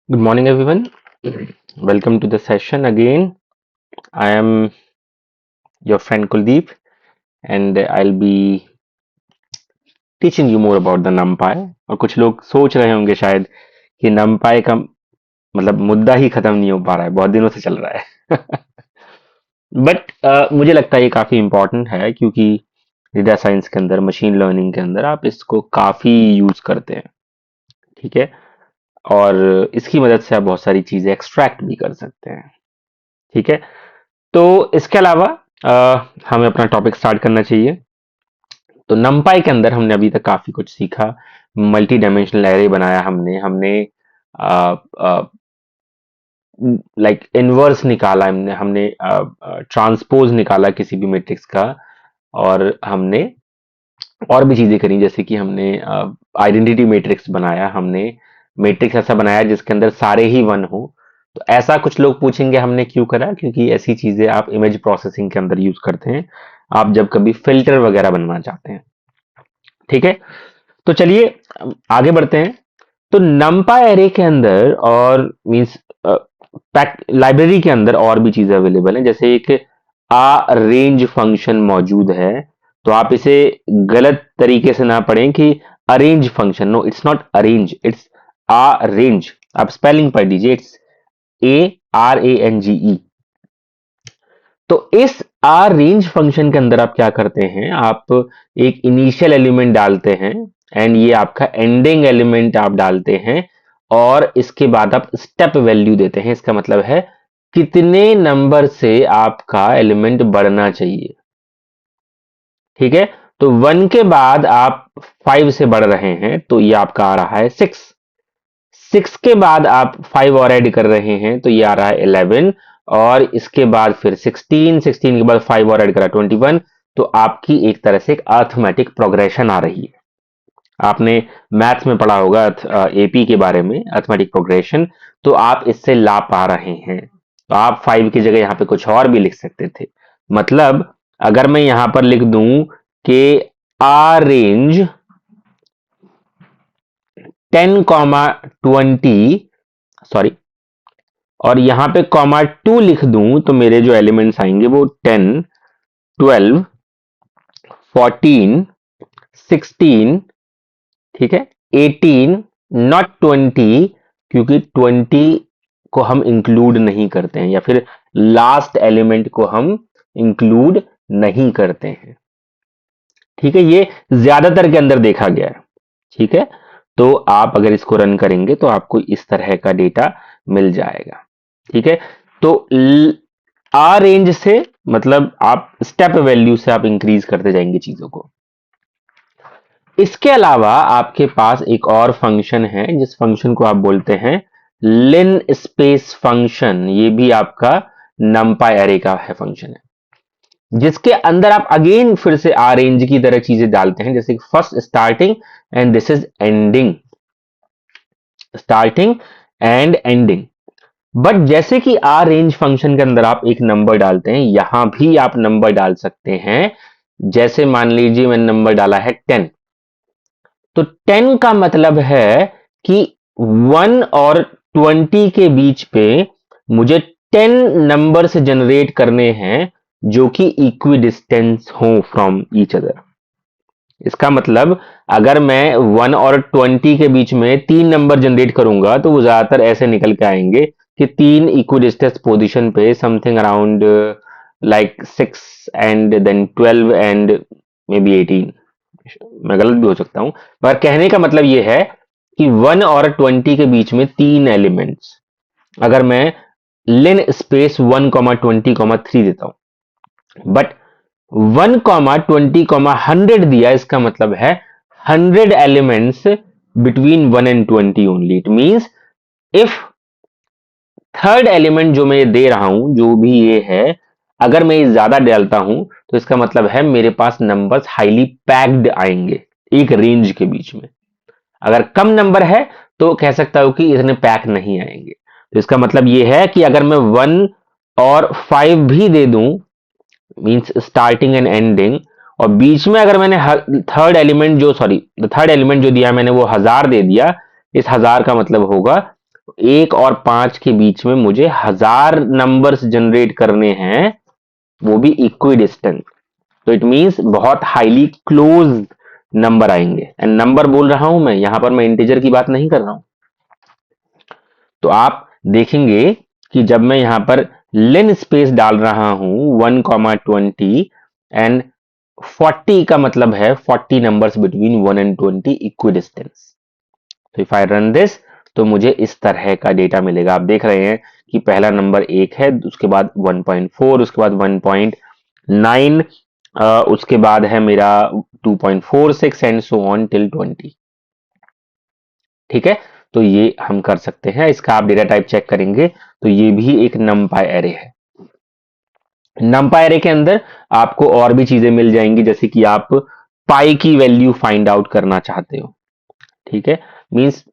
Good morning, everyone. Welcome to the session again. I am your friend Kuldeep, and I'll be teaching you more about the NumPy. और कुछ लोग सोच रहे होंगे शायद कि NumPy का मतलब मुद्दा ही खत्म नहीं हो पा रहा है, बहुत दिनों से चल रहा है. बट मुझे लगता है ये काफी इम्पोर्टेंट है क्योंकि डेटा साइंस के अंदर, मशीन लर्निंग के अंदर आप इसको काफी यूज करते हैं. ठीक है. और इसकी मदद से आप बहुत सारी चीजें एक्सट्रैक्ट भी कर सकते हैं. ठीक है. तो इसके अलावा हमें अपना टॉपिक स्टार्ट करना चाहिए. तो नमपाई के अंदर हमने अभी तक काफी कुछ सीखा. मल्टी डायमेंशनल एरे बनाया हमने हमने लाइक इनवर्स निकाला, हमने हमने ट्रांसपोज निकाला किसी भी मैट्रिक्स का. और हमने और भी चीजें करी, जैसे कि हमने आइडेंटिटी मैट्रिक्स बनाया. हमने मैट्रिक्स ऐसा बनाया जिसके अंदर सारे ही वन हो. तो ऐसा कुछ लोग पूछेंगे हमने क्यों करा, क्योंकि ऐसी चीजें आप इमेज प्रोसेसिंग के अंदर यूज करते हैं, आप जब कभी फिल्टर वगैरह बनवाना चाहते हैं. ठीक है. तो चलिए आगे बढ़ते हैं. तो नमपाई एरे के अंदर और मींस लाइब्रेरी के अंदर और भी चीजें अवेलेबल हैं, जैसे एक आ रेंज फंक्शन मौजूद है. तो आप इसे गलत तरीके से ना पढ़ें कि arrange function. No, it's not arrange, it's a range. आप स्पेलिंग पढ़ लीजिए, इट्स ARANGE. तो इस आर रेंज फंक्शन के अंदर आप क्या करते हैं, आप एक इनिशियल एलिमेंट डालते हैं एंड ये आपका एंडिंग एलिमेंट आप डालते हैं. और इसके बाद आप स्टेप वैल्यू देते हैं. इसका मतलब है कितने नंबर से आपका एलिमेंट बढ़ना चाहिए. ठीक है. तो 1 के बाद आप 5 से बढ़ रहे हैं, तो ये आपका आ रहा है 6. 6 के बाद आप 5 और ऐड कर रहे हैं, तो ये आ रहा है 11. और इसके बाद फिर 16, 16 के बाद 5 और ऐड करा 21. तो आपकी एक तरह से एक अर्थमेटिक प्रोग्रेशन आ रही है. आपने मैथ्स में पढ़ा होगा एपी के बारे में, अर्थमेटिक प्रोग्रेशन. तो आप इससे ला पा रहे हैं. तो आप 5 की जगह यहां पे कुछ और भी लिख सकते थे. मतलब अगर मैं यहां पर लिख दूं कि आर रेंज 10, 20, सॉरी, और यहां पे कॉमा 2 लिख दूं, तो मेरे जो एलिमेंट्स आएंगे वो 10, 12, 14, 16, ठीक है, 18, नॉट 20, क्योंकि 20 को हम इंक्लूड नहीं करते हैं, या फिर लास्ट एलिमेंट को हम इंक्लूड नहीं करते हैं. ठीक है. ये ज्यादातर के अंदर देखा गया है. ठीक है. तो आप अगर इसको रन करेंगे तो आपको इस तरह का डेटा मिल जाएगा. ठीक है. तो आ रेंज से मतलब आप स्टेप वैल्यू से आप इंक्रीज करते जाएंगे चीजों को. इसके अलावा आपके पास एक और फंक्शन है, जिस फंक्शन को आप बोलते हैं लिन स्पेस फंक्शन. ये भी आपका नमपाई एरे का है फंक्शन है, जिसके अंदर आप अगेन फिर से आ रेंज की तरह चीजें डालते हैं, जैसे first starting and this is ending. Starting and ending. But जैसे कि आर रेंज फंक्शन के अंदर आप एक नंबर डालते हैं, यहां भी आप नंबर डाल सकते हैं. जैसे मान लीजिए मैंने नंबर डाला है 10. तो 10 का मतलब है कि 1 और 20 के बीच पे मुझे 10 नंबर से जनरेट करने हैं जो कि इक्वी डिस्टेंस हो फ्रॉम ईच अदर. इसका मतलब अगर मैं 1 और 20 के बीच में 3 नंबर जनरेट करूंगा, तो वो ज्यादातर ऐसे निकल के आएंगे कि 3 इक्विडिस्टेंस पोजीशन पे something around like 6 and then 12 and maybe 18. मैं गलत भी हो सकता हूं, पर कहने का मतलब ये है कि 1 और 20 के बीच में 3 एलिमेंट्स, अगर मैं लिन स्पेस 1, 20, 3 देता हूं, बट 1, 20, 100 दिया, इसका मतलब है 100 elements between 1 and 20 only. It means if third element जो मैं दे रहा हूं, जो भी ये है, अगर मैं ये ज्यादा डालता हूं, तो इसका मतलब है मेरे पास नंबर्स हाईली पैक्ड आएंगे एक रेंज के बीच में. अगर कम नंबर है तो कह सकता हूं कि इतने पैक नहीं आएंगे. तो इसका मतलब ये है कि अगर मैं 1 और 5 भी दे दूं, मींस स्टार्टिंग एंड एंडिंग, और बीच में अगर मैंने थर्ड एलिमेंट जो दिया मैंने वो 1000 दे दिया, इस 1000 का मतलब होगा 1 और 5 के बीच में मुझे 1000 नंबर्स जनरेट करने हैं, वो भी इक्विडिस्टेंट। तो इट मींस बहुत हाईली क्लोज नंबर आएंगे। एंड नंबर बोल रहा हूं मैं, यहां पर मैं इंटीजर की बात नहीं कर रहा हूं। तो आप देखेंगे कि जब मैं यहां पर लिन स्पेस डाल रहा हूं 1,20 एंड 40 का मतलब है 40 नंबर्स बिटवीन 1 एंड 20 इक्विडिस्टेंस। तो इफ आई रन दिस, तो मुझे इस तरह का डेटा मिलेगा। आप देख रहे हैं कि पहला नंबर 1 है, उसके बाद 1.4, उसके बाद 1.9, उसके बाद है मेरा 2.46 एंड सो ऑन टिल 20। ठीक है, तो ये हम कर सकते हैं। इसका आप डेटा टाइप चेक करेंगे तो ये भी एक नमपाई एरे है। नमपाई एरे के अंदर आपको और भी चीजें मिल जाएंगी, जैसे कि आप पाई की वैल्यू फाइंड आउट करना चाहते हो। ठीक है, मींस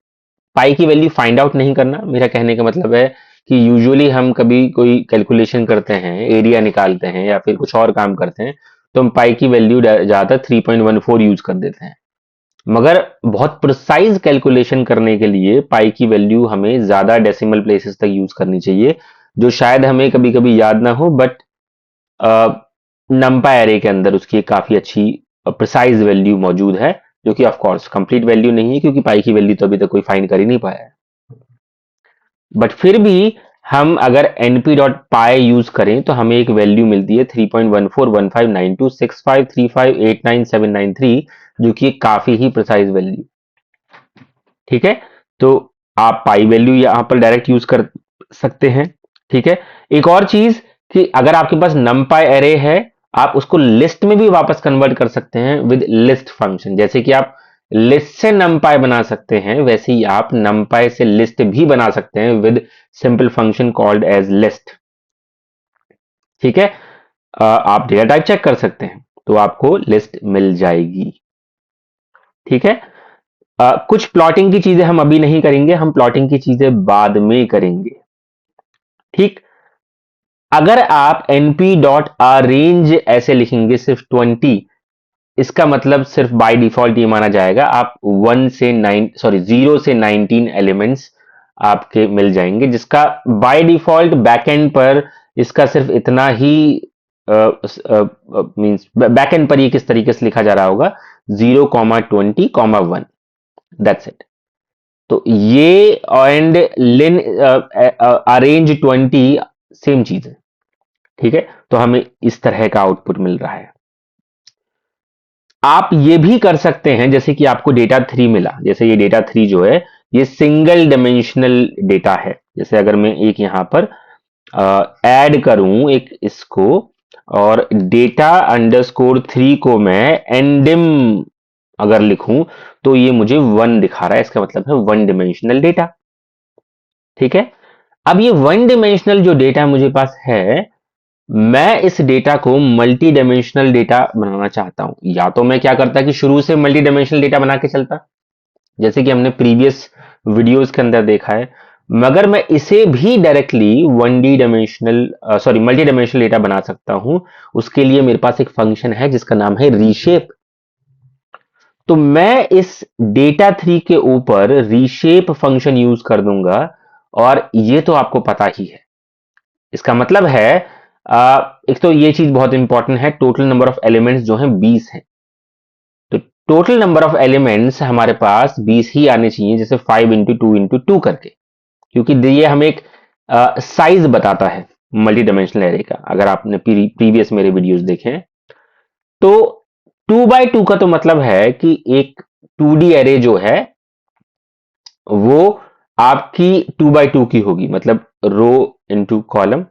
पाई की वैल्यू फाइंड आउट नहीं करना, मेरा कहने का मतलब है कि यूजुअली हम कभी कोई कैलकुलेशन करते हैं, एरिया निकालते हैं या फिर कुछ और काम करते हैं, तो हम पाई की वैल्यू ज्यादातर 3.14 यूज कर देते हैं। मगर बहुत प्रिसाइज कैलकुलेशन करने के लिए पाई की वैल्यू हमें ज्यादा डेसिमल प्लेसेस तक यूज करनी चाहिए, जो शायद हमें कभी कभी याद ना हो, बट नंपाई एरे के अंदर उसकी काफी अच्छी प्रिसाइज वैल्यू मौजूद है, जो कि ऑफ कोर्स कंप्लीट वैल्यू नहीं है, क्योंकि पाई की वैल्यू तो अभी तक कोई फाइंड कर ही नहीं पाया है। बट फिर भी हम अगर np.py यूज करें तो हमें एक वैल्यू मिलती है 3.1415926535897993, जो कि एक काफी ही प्रिसाइज वैल्यू। ठीक है, तो आप पाई वैल्यू यहां पर डायरेक्ट यूज कर सकते हैं। ठीक है, एक और चीज कि अगर आपके पास numpy एरे है, आप उसको लिस्ट में भी वापस कन्वर्ट कर सकते हैं विद लिस्ट फंक्शन। जैसे कि आप लिस्ट से numpy बना सकते हैं, वैसे ही आप numpy से लिस्ट भी बना सकते हैं with simple function called as list. ठीक है, आप डेटा टाइप चेक कर सकते हैं तो आपको लिस्ट मिल जाएगी। ठीक है, कुछ प्लॉटिंग की चीजें हम अभी नहीं करेंगे, हम प्लॉटिंग की चीजें बाद में करेंगे। ठीक, अगर आप np.arrange ऐसे लिखेंगे सिर्फ 20, इसका मतलब सिर्फ बाय डिफॉल्ट ये माना जाएगा आप 0 से 19 एलिमेंट्स आपके मिल जाएंगे, जिसका बाय डिफॉल्ट बैकएंड पर इसका सिर्फ इतना ही मींस बैकएंड पर ये किस तरीके से लिखा जा रहा होगा, 0,20,1, दैट्स इट। तो ये एंड लिन अरेंज 20 सेम चीज है। ठीक है, तो हमें इस तरह का आउटपुट मिल रहा है। आप ये भी कर सकते हैं, जैसे कि आपको डेटा 3 मिला, जैसे ये डेटा 3 जो है ये सिंगल डायमेंशनल डेटा है। जैसे अगर मैं एक यहां पर ऐड करूं एक इसको, और डेटा अंडरस्कोर 3 को मैं एंडिम अगर लिखूं, तो ये मुझे 1 दिखा रहा है, इसका मतलब है 1 डायमेंशनल डेटा। ठीक है, अब ये 1 डायमेंशनल जो डेटा मुझे पास है, मैं इस डेटा को मल्टी डायमेंशनल डेटा बनाना चाहता हूं। या तो मैं क्या करता कि शुरू से मल्टी डायमेंशनल डेटा बना के चलता, जैसे कि हमने प्रीवियस वीडियोस के अंदर देखा है, मगर मैं इसे भी directly 1D dimensional sorry multi dimensional data बना सकता हूं। उसके लिए मेरे पास एक फंक्शन है जिसका नाम है रीशेप। तो मैं इस डेटा 3 के ऊपर रीशेप फंक्शन यूज कर दूंगा, और ये तो आपको पता ही है। इसका मतलब है एक तो ये चीज बहुत इंपॉर्टेंट है, टोटल नंबर ऑफ एलिमेंट्स जो हैं 20 हैं। तो टोटल नंबर ऑफ एलिमेंट्स हमारे पास 20 ही आने चाहिए, जैसे 5 इंटू 2 इंटू 2 करके, क्योंकि ये हमें एक साइज बताता है मल्टी डायमेंशनल एरे का। अगर आपने प्रीवियस मेरे वीडियोस देखे हैं, तो 2 बाई 2 का तो मतलब है कि एक 2D एरे जो है वो आपकी 2 बाई 2 की होगी, मतलब रो इंटू कॉलम।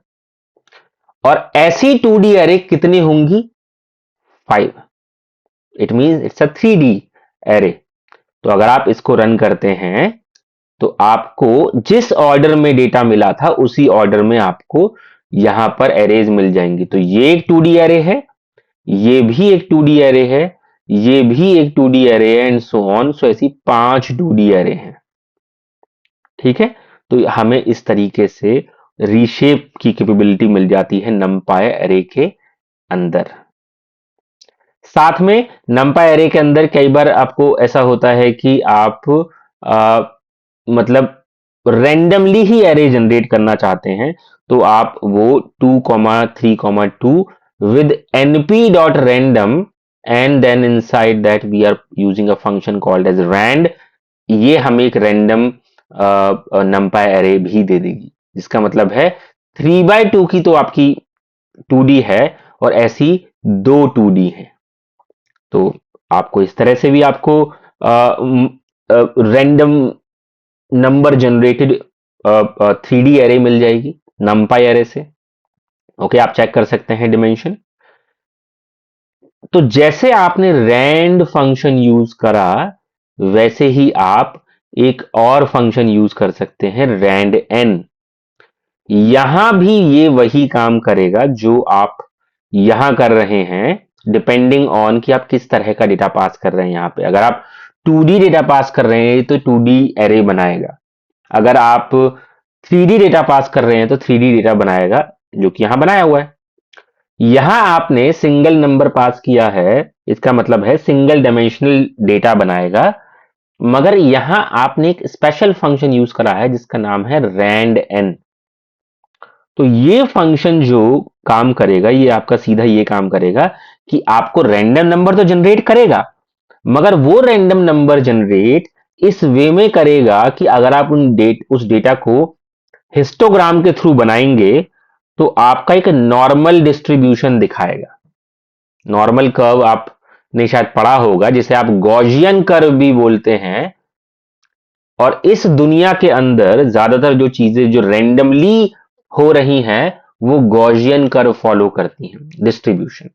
और ऐसी 2D एरे कितनी होंगी, 5। It means it's a 3D array. तो अगर आप इसको रन करते हैं तो आपको जिस ऑर्डर में डेटा मिला था उसी ऑर्डर में आपको यहां पर एरेज मिल जाएंगी। तो ये एक 2D एरे है, ये भी एक 2D एरे है, ये भी एक 2D एरे है, एंड सो ऑन। सो ऐसी 5 2D एरे हैं। ठीक है, तो हमें इस तरीके से रीशेप की कैपेबिलिटी मिल जाती है numpy एरे के अंदर। साथ में numpy एरे के अंदर कई बार आपको ऐसा होता है कि आप मतलब रैंडमली ही एरे जनरेट करना चाहते हैं तो आप वो 2,3,2 with np.random and then inside that we are using a function called as rand, ये हमें एक रैंडम नंपाई एरे भी दे देगी, जिसका मतलब है 3/2 की तो आपकी 2D है और ऐसी दो 2D है। तो आपको इस तरह से भी आपको random number generated 3D array मिल जाएगी नंपाई एरे से। ओके, आप चेक कर सकते हैं डिमेंशन। तो जैसे आपने रैंड फंक्शन यूज करा वैसे ही आप एक और फंक्शन यूज कर सकते हैं रैंड एन। यहां भी ये वही काम करेगा जो आप यहां कर रहे हैं, डिपेंडिंग ऑन कि आप किस तरह का डेटा पास कर रहे हैं। यहां पे अगर आप 2D डेटा पास कर रहे हैं तो 2D एरे बनाएगा, अगर आप 3D डेटा पास कर रहे हैं तो 3D डेटा बनाएगा, जो कि यहां बनाया हुआ है। यहां आपने सिंगल नंबर पास किया है, इसका मतलब है सिंगल डायमेंशनल डेटा बनाएगा, मगर यहां आपने एक स्पेशल फंक्शन यूज करा है जिसका नाम है रैंड एन। तो ये फंक्शन जो काम करेगा, ये आपका सीधा ये काम करेगा कि आपको रैंडम नंबर तो जनरेट करेगा, मगर वो रैंडम नंबर जनरेट इस वे में करेगा कि अगर आप उस डेटा को हिस्टोग्राम के थ्रू बनाएंगे तो आपका एक नॉर्मल डिस्ट्रीब्यूशन दिखाएगा। नॉर्मल कर्व आपने शायद पढ़ा होगा, जिसे आप गॉसियन कर्व भी बोलते हैं। और इस दुनिया के अंदर ज्यादातर जो चीजें जो रैंडमली हो रही हैं वो गॉसियन कर्व फॉलो करती हैं डिस्ट्रीब्यूशन।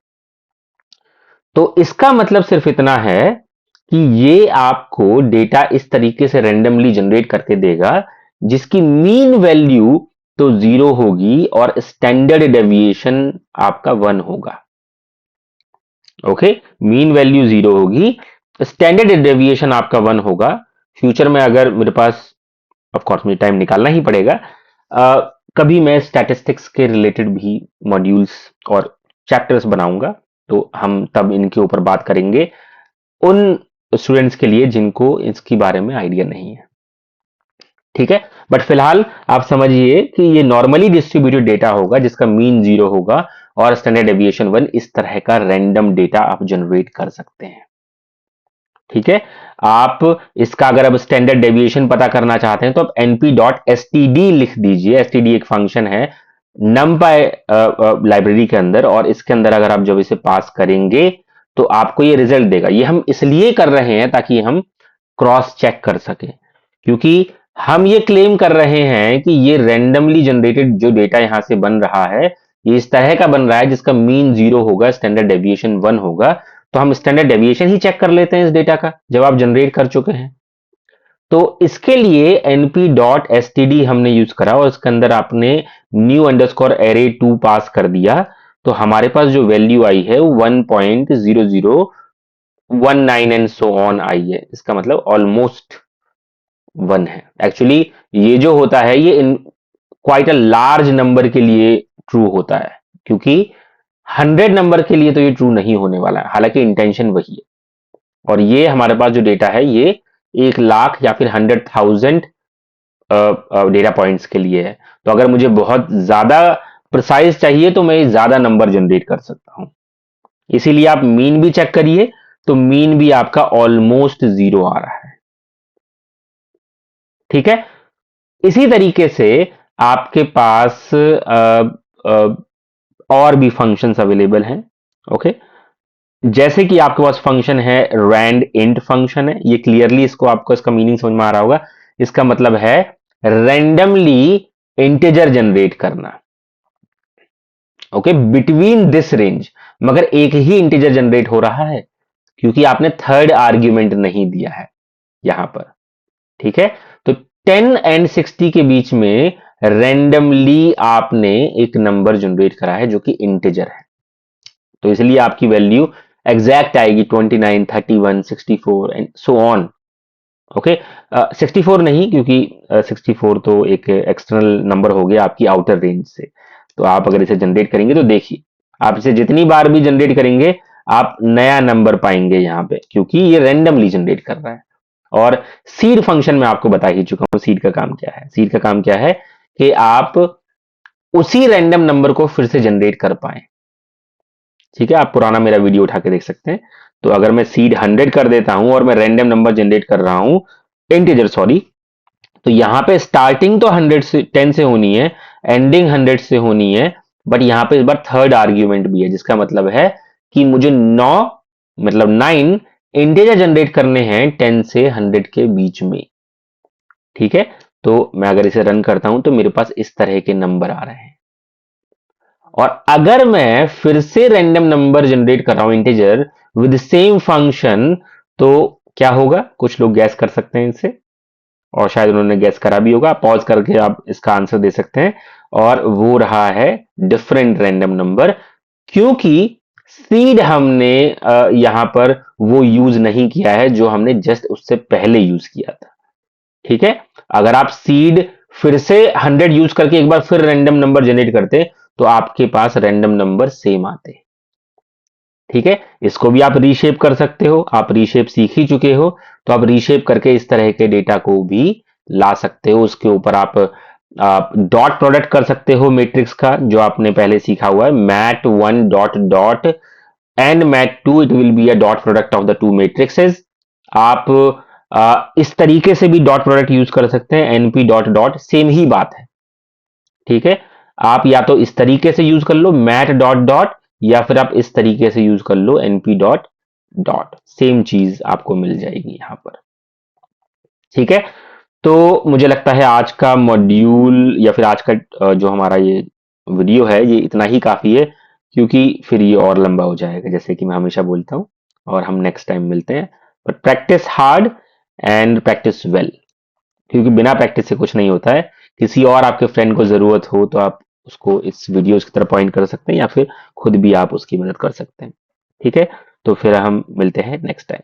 तो इसका मतलब सिर्फ इतना है कि ये आपको डेटा इस तरीके से रैंडमली जनरेट करके देगा जिसकी मीन वैल्यू तो 0 होगी और स्टैंडर्ड डेविएशन आपका 1 होगा। ओके, मीन वैल्यू 0 होगी, स्टैंडर्ड डेविएशन आपका 1 होगा। फ्यूचर में अगर मेरे पास, ऑफ कोर्स मुझे टाइम निकालना ही पड़ेगा, कभी मैं स्टैटिस्टिक्स के रिलेटेड भी मॉड्यूल्स और चैप्टर्स बनाऊंगा, तो हम तब इनके ऊपर बात करेंगे उन स्टूडेंट्स के लिए जिनको इसके बारे में आइडिया नहीं है। ठीक है, बट फिलहाल आप समझिए कि ये नॉर्मली डिस्ट्रीब्यूटेड डेटा होगा जिसका मीन 0 होगा और स्टैंडर्ड डेविएशन 1। इस तरह का रैंडम डेटा आप जनरेट कर सकते हैं। ठीक है, आप इसका अगर अब स्टैंडर्ड डेविएशन पता करना चाहते हैं तो आप np.std लिख दीजिए। std एक फंक्शन है numpy लाइब्रेरी के अंदर, और इसके अंदर अगर आप जब इसे पास करेंगे तो आपको ये रिजल्ट देगा। ये हम इसलिए कर रहे हैं ताकि हम क्रॉस चेक कर सके, क्योंकि हम ये क्लेम कर रहे हैं कि ये रैंडमली जनरेटेड जो डेटा यहां से बन रहा है ये इस तरह का बन रहा है जिसका मीन 0 होगा, स्टैंडर्ड डेविएशन 1 होगा। तो हम स्टैंडर्ड डेविएशन ही चेक कर लेते हैं इस डेटा का जब आप जनरेट कर चुके हैं। तो इसके लिए np.std हमने यूज करा और इसके अंदर आपने न्यू अंडरस्कोर एरे 2 पास कर दिया, तो हमारे पास जो वैल्यू आई है वो 1.0019 एंड सो ऑन आई है। इसका मतलब ऑलमोस्ट 1 है। एक्चुअली ये जो होता है ये in quite a large number के लिए ट्रू होता है, क्योंकि 100 नंबर के लिए तो ये ट्रू नहीं होने वाला है, हालांकि इंटेंशन वही है। और ये हमारे पास जो डेटा है ये 1,00,000 या फिर 100,000 डेटा पॉइंट्स के लिए है। तो अगर मुझे बहुत ज्यादा प्रिसाइज चाहिए तो मैं ज्यादा नंबर जनरेट कर सकता हूं। इसीलिए आप मीन भी चेक करिए, तो मीन भी आपका ऑलमोस्ट 0 आ रहा है। ठीक है, इसी तरीके से आपके पास और भी फंक्शंस अवेलेबल हैं। ओके, जैसे कि आपके पास फंक्शन है रैंड इंट फंक्शन है, ये क्लियरली इसको आपको इसका मीनिंग समझ में आ रहा होगा। इसका मतलब है रैंडमली इंटीजर जनरेट करना। ओके, बिटवीन दिस रेंज, मगर एक ही इंटीजर जनरेट हो रहा है क्योंकि आपने थर्ड आर्ग्यूमेंट नहीं दिया है यहां पर। ठीक है, तो 10 एंड 60 के बीच में रैंडमली आपने एक नंबर जनरेट करा है जो कि इंटीजर है, तो इसलिए आपकी वैल्यू एग्जैक्ट आएगी 29, 31, 64 एंड सो ऑन। ओके, 64 नहीं, क्योंकि 64 तो एक एक्सटर्नल नंबर हो गया आपकी आउटर रेंज से। तो आप अगर इसे जनरेट करेंगे तो देखिए, आप इसे जितनी बार भी जनरेट करेंगे आप नया नंबर पाएंगे यहां पे, क्योंकि ये रैंडमली जनरेट कर रहा है। और सीड फंक्शन में आपको बता ही चुका हूं सीड का काम क्या है। सीड का काम क्या है कि आप उसी रैंडम नंबर को फिर से जनरेट कर पाए। ठीक है, आप पुराना मेरा वीडियो उठा के देख सकते हैं। तो अगर मैं सीड 100 कर देता हूं और मैं रैंडम नंबर जनरेट कर रहा हूं, इंटीजर सॉरी, तो यहां पे स्टार्टिंग तो 100 से 10 से होनी है, एंडिंग 100 से होनी है, बट यहां पे इस बार थर्ड आर्ग्यूमेंट भी है, जिसका मतलब है कि मुझे 9 मतलब 9 इंटीजर जनरेट करने हैं 10 से 100 के बीच में। ठीक है, तो मैं अगर इसे रन करता हूं तो मेरे पास इस तरह के नंबर आ रहे हैं। और अगर मैं फिर से रैंडम नंबर जनरेट कर रहा हूं इंटीजर विद सेम फंक्शन, तो क्या होगा? कुछ लोग गैस कर सकते हैं इसे, और शायद उन्होंने गैस करा भी होगा। पॉज करके आप इसका आंसर दे सकते हैं। और वो रहा है डिफरेंट रैंडम नंबर, क्योंकि सीड हमने यहां पर वो यूज नहीं किया है जो हमने जस्ट उससे पहले यूज किया था। ठीक है, अगर आप सीड फिर से 100 यूज करके एक बार फिर रैंडम नंबर जनरेट करते तो आपके पास रैंडम नंबर सेम आते। ठीक है, इसको भी आप रीशेप कर सकते हो। आप रीशेप सीख ही चुके हो, तो आप रीशेप करके इस तरह के डेटा को भी ला सकते हो। उसके ऊपर आप डॉट प्रोडक्ट कर सकते हो मैट्रिक्स का, जो आपने पहले सीखा हुआ है, mat one dot dot and mat two, it will be a dot product of the two matrices. आप इस तरीके से भी डॉट प्रोडक्ट यूज कर सकते हैं, एनपी डॉट डॉट, सेम ही बात है। ठीक है, आप या तो इस तरीके से यूज कर लो मैट डॉट डॉट, या फिर आप इस तरीके से यूज कर लो एनपी डॉट डॉट, सेम चीज आपको मिल जाएगी यहां पर। ठीक है, तो मुझे लगता है आज का मॉड्यूल या फिर आज का जो हमारा ये वीडियो है, ये इतना ही काफी है, क्योंकि फिर ये और लंबा हो जाएगा, जैसे कि मैं हमेशा बोलता हूँ। और हम नेक्स्ट टाइम मिलते हैं। But practice hard and practice well, क्योंकि बिना प्रैक्टिस से कुछ नहीं होता है। किसी और आपके फ्रेंड को जरूरत हो तो आप उसको इस वीडियोस की तरफ पॉइंट कर सकते हैं, या फिर खुद भी आप उसकी मदद कर सकते हैं। ठीक है, तो फिर हम मिलते हैं नेक्स्ट टाइम।